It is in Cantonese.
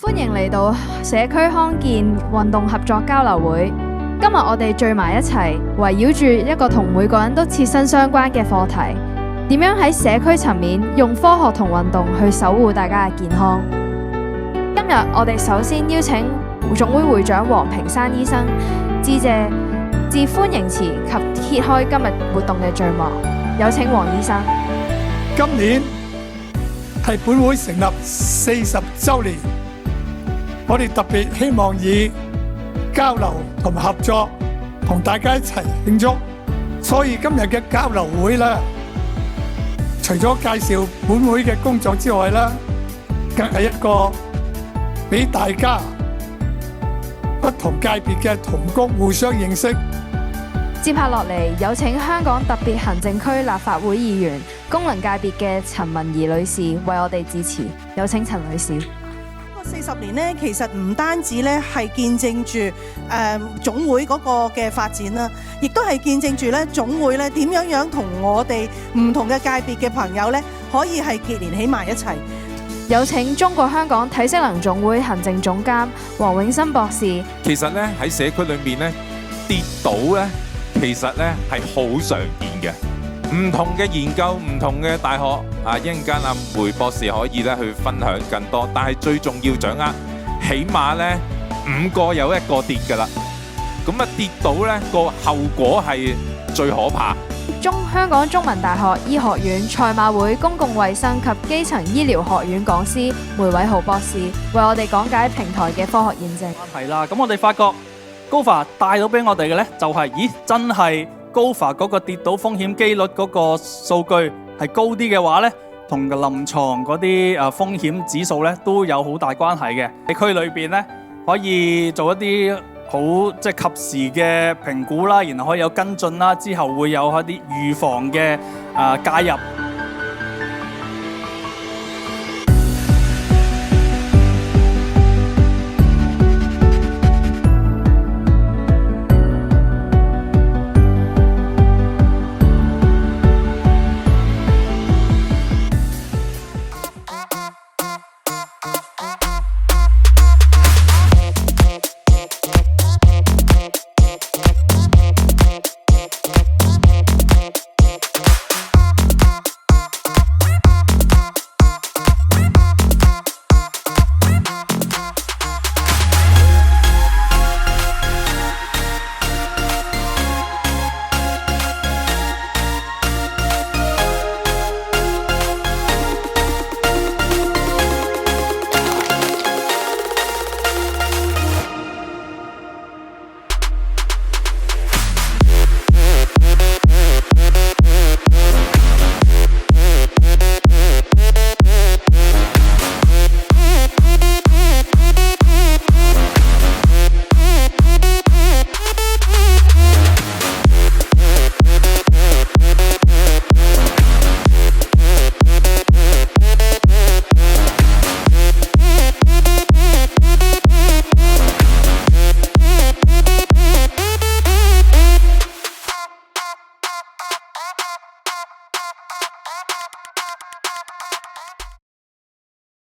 歡迎嚟到社區康健運動合作交流會。今日我哋聚埋一齊，圍繞住一個同每個人都切身相關嘅課題，點樣喺社區層面用科學同運動去守護大家嘅健康。今日我哋首先邀請總會會長黃平山醫生致謝致歡迎詞及揭開今日活動嘅序幕。有請黃醫生。今年係本會成立40週年，我哋特別希望以交流同埋合作同大家一齊慶祝。所以今日嘅交流會咧，除咗介紹本會嘅工作之外咧，更係一個俾大家不同界別嘅同工互相認識。接下落嚟，有請香港特別行政區立法會議員功能界別嘅陳文儀女士為我哋致辭。有請陳女士。40年咧，其實唔單止咧係見證住總會嗰個嘅發展啦，亦都係見證住咧總會咧點樣同我哋唔同嘅界別嘅朋友咧可以係結連起埋一齊。有請中國香港體適能總會行政總監黃永新博士。其實咧喺社區裏面咧跌倒咧，其實咧係好常見嘅。唔同嘅研究，唔同嘅大學一陣間阿梅博士可以咧去分享更多。但係最重要掌握，起碼咧5個有1個跌㗎啦。咁啊跌倒咧個後果係最可怕。香港中文大學醫學院賽馬會公共衛生及基層醫療學院講師梅偉豪博士為我哋講解平台嘅科學驗證。係啦，咁我哋發覺GOVA帶到俾我哋嘅咧，就係真係GOVA嗰個跌倒風險機率嗰個數據係高啲嘅話咧，同臨床嗰啲風險指數咧都有好大關係嘅。喺區裏邊咧可以做一啲好即係及時嘅評估啦，然後可以有跟進啦，之後會有一啲預防嘅介入。